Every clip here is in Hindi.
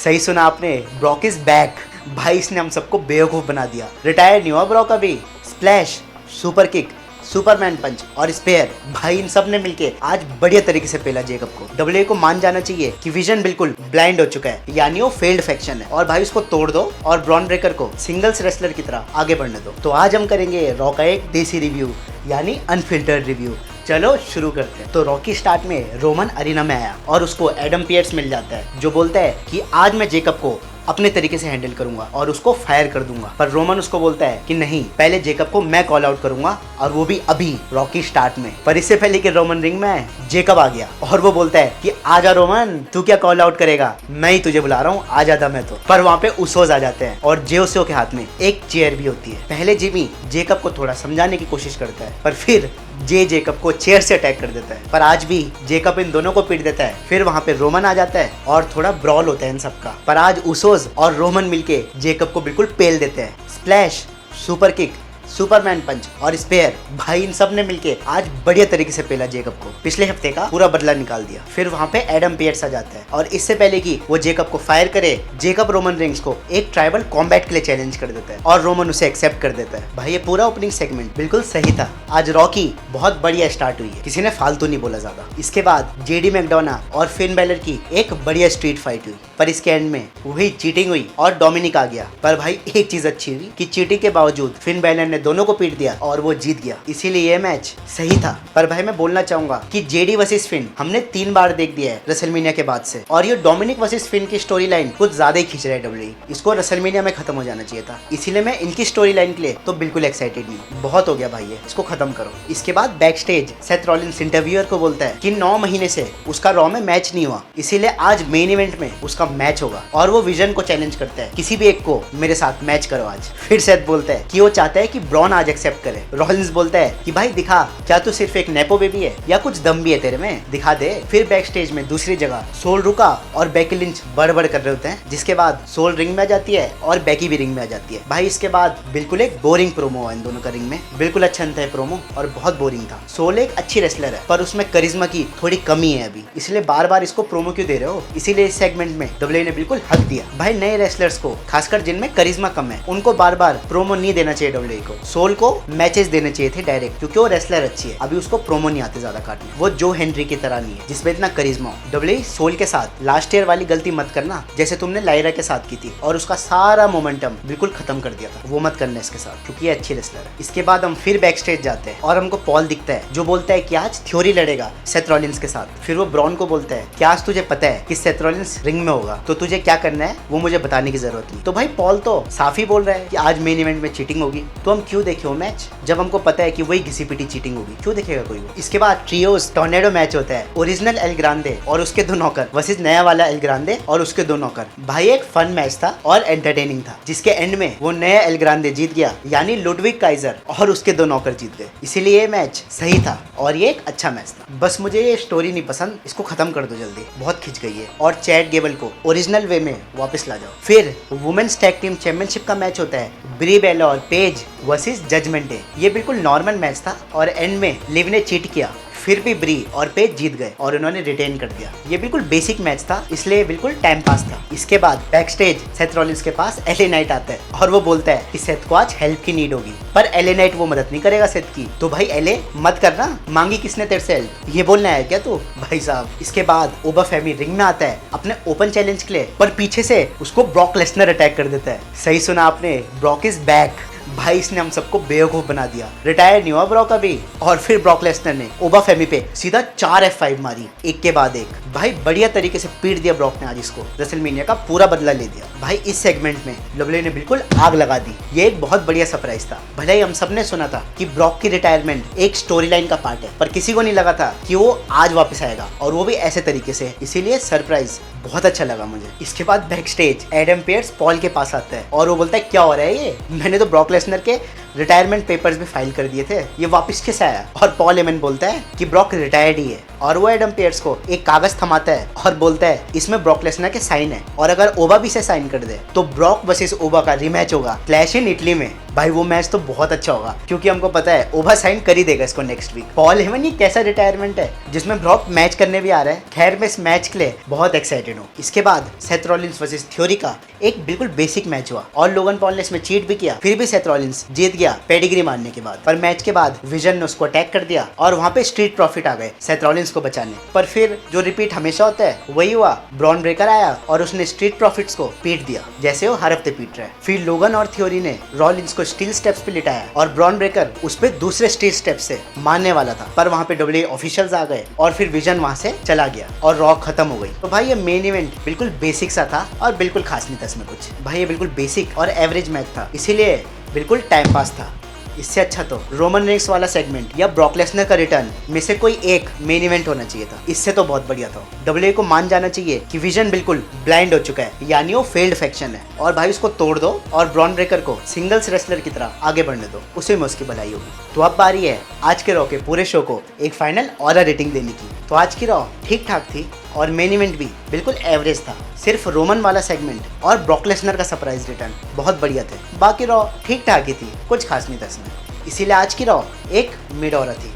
सही सुना आपने, ब्रॉक इज बैक। भाई इसने हम सबको बेवकूफ बना दिया। रिटायर नहीं हुआ ब्रॉक अभी। स्प्लैश, सुपर किक, सुपरमैन पंच और स्पेयर, भाई इन सब ने मिलके आज बढ़िया तरीके से पेला जेकब को। डब्ल्यूए को मान जाना चाहिए कि विजन बिल्कुल ब्लाइंड हो चुका है, यानी वो फेल्ड फैक्शन है। और भाई उसको तोड़ दो और ब्रॉन ब्रेकर को सिंगल्स रेसलर की तरह आगे बढ़ने दो। तो आज हम करेंगे रॉ का एक देसी रिव्यू, यानी अनफिल्टर्ड रिव्यू। चलो शुरू करते हैं। तो रॉकी स्टार्ट में रोमन अरीना में आया और उसको एडम पियर्स मिल जाता है, जो बोलता है कि आज मैं जेकब को अपने तरीके से हैंडल करूंगा और उसको फायर कर दूंगा। पर रोमन उसको बोलता है कि नहीं, पहले जेकब को मैं कॉल आउट करूंगा, और वो भी अभी रॉकी स्टार्ट में। पर इससे पहले कि रोमन रिंग में जेकब आ गया और वो बोलता है कि आजा रोमन, तू क्या कॉल आउट करेगा, मैं ही तुझे बुला रहा हूँ, आ जाता मैं तो। पर वहाँ पे उसोज आ जाते हैं और जेओसो के हाथ में एक चेयर भी होती है। पहले जिमी जेकब को थोड़ा समझाने की कोशिश करता है, पर फिर जेकब को चेयर से अटैक कर देता है। पर आज भी जेकब इन दोनों को पीट देता है। फिर वहाँ पे रोमन आ जाता है और थोड़ा ब्रॉल होता है इन सबका। पर आज उसोज और रोमन मिलके जेकब को बिल्कुल पेल देते हैं। स्प्लैश, सुपर किक, सुपरमैन पंच और स्पेयर, भाई इन सब ने मिलके आज बढ़िया तरीके से पेला जेकब को। पिछले हफ्ते का पूरा बदला निकाल दिया। फिर वहाँ पे एडम पियर्स आ जाता है और इससे पहले कि वो जेकब को फायर करे, जेकब रोमन रिंग्स को एक ट्राइबल कॉम्बैट के लिए चैलेंज कर देता है और रोमन उसे एक्सेप्ट कर देता है। भाई ये पूरा ओपनिंग सेगमेंट बिल्कुल सही था। आज रॉकी बहुत बढ़िया स्टार्ट हुई है, किसी ने फालतू नहीं बोला ज्यादा। इसके बाद जेडी मैकडोना और फिन बैलर की एक बढ़िया स्ट्रीट फाइट हुई, पर इसके एंड में वही चीटिंग हुई और डोमिनिक आ गया। पर भाई एक चीज अच्छी हुई कि चीटिंग के बावजूद फिन बैलर ने दोनों को पीट दिया और वो जीत गया, इसीलिए ये मैच सही था। पर भाई मैं बोलना चाहूंगा कि जेडी वर्सेस फिन हमने 3 बार देख दिया है रेसलमेनिया के बाद से, और ये डोमिनिक वर्सेस फिन की स्टोरी लाइन कुछ ज्यादा ही खींच रहा है डब्ल्यूई। इसको रेसलमेनिया में खत्म हो जाना चाहिए था, इसीलिए मैं इनकी स्टोरी लाइन के लिए तो बिल्कुल एक्साइटेड नहीं। बहुत हो गया भाई, ये इसको खत्म करो। इसके बाद back stage Seth Rollins interviewer को बोलता है कि 9 महीने से उसका रॉ में मैच नहीं हुआ, इसीलिए आज मेन इवेंट में उसका मैच होगा। और वो विजन को चैलेंज करता है, किसी भी एक को मेरे साथ मैच करो आज। फिर सेथ बोलता है कि वो चाहता है कि ब्रॉन आज एक्सेप्ट करे। रॉलिंस बोलता है कि भाई दिखा, क्या तू सिर्फ एक नेपो बेबी है या कुछ दम भी है तेरे में, दिखा दे। फिर बैक स्टेज में दूसरी जगह सोल रुका और बेकी लिंच बड़बड़ कर रहे होते हैं, जिसके बाद सोल रिंग में आ जाती है और बेकी भी रिंग में आ जाती है। भाई इसके बाद बिल्कुल एक बोरिंग प्रोमो है इन दोनों का रिंग में, बिल्कुल अच्छा नहीं था प्रोमो और बहुत बोरिंग था। सोल एक अच्छी रेसलर है, पर उसमें करिश्मा की थोड़ी कमी है अभी, इसलिए बार बार इसको प्रोमो क्यों दे रहे हो। इसीलिए इस सेगमेंट में डब्ल्यूए ने बिल्कुल हक दिया। भाई नए रेसलर्स को, खासकर जिनमें करिश्मा कम है, उनको बार बार प्रोमो नहीं देना चाहिए डब्ल्यूए को। सोल को मैचेस देने चाहिए थे डायरेक्ट, क्योंकि वो रेसलर अच्छी है। अभी उसको प्रोमो नहीं आते ज्यादा काटने, वो जो हेनरी की तरह नहीं है जिसमें इतना करिश्मा हो। डब्ल्यूए सोल के साथ लास्ट ईयर वाली गलती मत करना, जैसे तुमने लायरा के साथ की थी और उसका सारा मोमेंटम बिल्कुल खत्म कर दिया था, वो मत करना इसके साथ, क्योंकि ये अच्छी रेसलर है। इसके बाद हम फिर बैक स्टेज जाते हैं और हमको पॉल दिखता है, जो बोलता है कि आज थ्योरी लड़ेगा सेथ रॉलिंस के साथ। फिर वो ब्रॉन को बोलता है कि आज तुझे पता है कि सेथ रॉलिंस रिंग में होगा, तो तुझे क्या करना है वो मुझे बताने की जरूरत नहीं। तो भाई पॉल तो साफ ही बोल रहा है कि आज मेन इवेंट में चीटिंग होगी, तो हम क्यों देखे वो मैच जब हमको पता है कि वही घिसी पिटी चीटिंग होगी, क्यों देखेगा कोई वो। इसके बाद ट्रियोस टॉर्नेडो मैच होता है, ओरिजिनल एल ग्रांडे और उसके 2 नौकर वर्सेस नया वाला एल ग्रांडे और उसके 2 नौकर। भाई एक फन मैच था और एंटरटेनिंग था, जिसके एंड में वो नया एल ग्रांडे जीत गया, यानी लुडविग काइजर, और उसके 2 नौकर जीत गए, इसीलिए ये मैच सही था और ये एक अच्छा मैच था। बस मुझे ये स्टोरी नहीं पसंद, इसको खत्म कर दो जल्दी, बहुत खिंच गई है। और चैट गेबल को ओरिजिनल वे में वापस ला जाओ। फिर वुमेन्स टैग टीम चैंपियनशिप का मैच होता है, ब्री बेला और पेज वर्सेस जजमेंट डे। ये बिल्कुल नॉर्मल मैच था और एंड में लिव ने चीट किया, फिर भी ब्री और पेज जीत गए और उन्होंने रिटेन कर दिया। ये बिल्कुल बेसिक मैच था, इसलिए बिल्कुल टाइम पास था। इसके बाद बैक स्टेज सेथ रॉलिंस के पास एले नाइट आता है और वो बोलता है कि सेथ को आज हेल्प की नीड होगी, पर एले नाइट वो मदद नहीं करेगा सेथ की। तो भाई एले मत करना, मांगी किसने तेरे से हेल्प, ये बोलना है क्या तू भाई साहब। इसके बाद ओबा फेमी रिंग में आता है अपने ओपन चैलेंज के लिए, पर पीछे से उसको ब्रॉक लेसनर अटैक कर देता है। सही सुना आपने, ब्रॉक इज बैक। भाई इसने हम सबको बेवकूफ बना दिया। रिटायर नहीं हुआ ब्रॉक अभी। और फिर ब्रॉक लेसनर ने ओबा फेमी पे सीधा 4 F5 मारी, एक के बाद एक। भाई बढ़िया तरीके से पीट दिया ब्रॉक ने आज इसको, रेसलमेनिया का पूरा बदला ले दिया। भाई इस सेगमेंट में डब्ल्यूए ने बिल्कुल आग लगा दी। ये एक बहुत बढ़िया सरप्राइज था। भले ही हम सब ने सुना था कि ब्रॉक की रिटायरमेंट एक स्टोरी लाइन का पार्ट है, पर किसी को नहीं लगा था कि वो आज वापस आएगा, और वो भी ऐसे तरीके से। इसीलिए सरप्राइज बहुत अच्छा लगा मुझे। इसके बाद back stage Adam Pearce Paul के पास आता है और वो बोलता है क्या हो रहा है ये, मैंने तो ब्रॉक लेसनर के रिटायरमेंट पेपर्स भी फाइल कर दिए थे, ये वापस कैसे आया। और पॉल हेमन बोलता है कि ब्रॉक रिटायर्ड ही है, और वो एडम पियर्स को एक कागज थमाता है और बोलता है इसमें ब्रॉक लेसनर के साइन है, और अगर ओबा भी से साइन कर दे तो ब्रॉक वर्सेस ओबा का रिमैच होगा क्लैश इन इटली में। भाई वो मैच तो बहुत अच्छा होगा क्योंकि हमको पता है ओवर साइन कर ही देगा इसको नेक्स्ट वीक। पॉल हेमन ये कैसा रिटायरमेंट है जिसमें ब्रॉक मैच करने भी आ रहा है। खैर मैं इस मैच के लिए बहुत एक्साइटेड हूँ। इसके बाद सेथ रॉलिंस वर्सेस थ्योरी का एक बिल्कुल बेसिक मैच हुआ और लोगन पॉल ने इसमें चीट भी किया, फिर भी सेथ रॉलिंस जीत गया पेडिग्री मारने के बाद। पर मैच के बाद विजन ने उसको अटैक कर दिया और वहाँ पे स्ट्रीट प्रॉफिट आ गए सेथ रॉलिंस को बचाने। पर फिर जो रिपीट हमेशा होता है वही हुआ, ब्रॉन ब्रेकर आया और उसने स्ट्रीट प्रॉफिट्स को पीट दिया जैसे वो हर हफ्ते पीट रहा है। फिर लोगन और थ्योरी ने रॉलिंस को स्टील स्टेप्स पे लिटाया और ब्रॉन ब्रेकर उस पे दूसरे स्टील स्टेप से मारने वाला था, पर वहाँ पे डब्ल्यूडब्ल्यूई ऑफिशियल्स आ गए और फिर विजन वहाँ से चला गया और रॉ खत्म हो गई। तो भाई ये मेन इवेंट बिल्कुल बेसिक सा था और बिल्कुल खास नहीं था इसमें कुछ। भाई ये बिल्कुल बेसिक और एवरेज मैच था, इसीलिए बिल्कुल टाइम पास था। इससे अच्छा तो रोमन रेंस वाला सेगमेंट या ब्रॉक लेसनर का रिटर्न में से कोई एक मेन इवेंट होना चाहिए था। इससे तो बहुत बढ़िया था। डब्ल्यूडब्ल्यूई को मान जाना चाहिए कि विजन बिल्कुल ब्लाइंड हो चुका है, यानी वो फेल्ड फैक्शन है, और भाई उसको तोड़ दो और ब्रॉन ब्रेकर को सिंगल्स रेसलर की तरह आगे बढ़ने दो, उसी में उसकी भलाई होगी। तो अब बारी है आज के रॉ के पूरे शो को एक फाइनल ऑरा रेटिंग देने की। तो आज की रॉ ठीक ठाक थी और मेन इवेंट भी बिल्कुल एवरेज था। सिर्फ रोमन वाला सेगमेंट और ब्रॉक लेसनर का सरप्राइज रिटर्न बहुत बढ़िया थे। बाकी रॉ ठीक ठाक ही थी, कुछ खास नहीं था इसमें। इसीलिए आज की रॉ एक मिड ऑरा थी।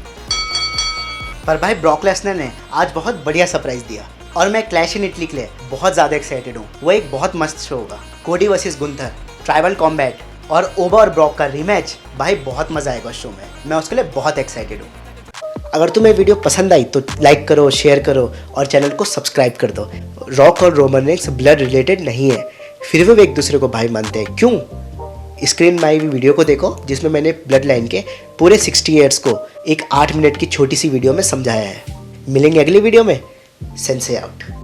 पर भाई ब्रॉक लेसनर ने आज बहुत बढ़िया सरप्राइज दिया और मैं क्लैश इन इटली के लिए बहुत ज़्यादा एक्साइटेड हूँ। वो एक बहुत मस्त शो होगा। कोडी वर्सेस गुंथर, ट्राइबल कॉम्बैट और ओबा और ब्रॉक का रीमैच, भाई बहुत मज़ा आएगा उस शो में। मैं उसके लिए बहुत एक्साइटेड हूँ। अगर तुम्हें वीडियो पसंद आई तो लाइक करो, शेयर करो और चैनल को सब्सक्राइब कर दो। रॉक और रोमन रेंस ब्लड रिलेटेड नहीं है, फिर भी वो एक दूसरे को भाई मानते हैं। क्यों? स्क्रीन में आई हुई वीडियो को देखो जिसमें मैंने ब्लड लाइन के पूरे 60 ईयर्स को एक 8 मिनट की छोटी सी वीडियो में समझाया है। मिलेंगे अगली वीडियो में। Sensei out.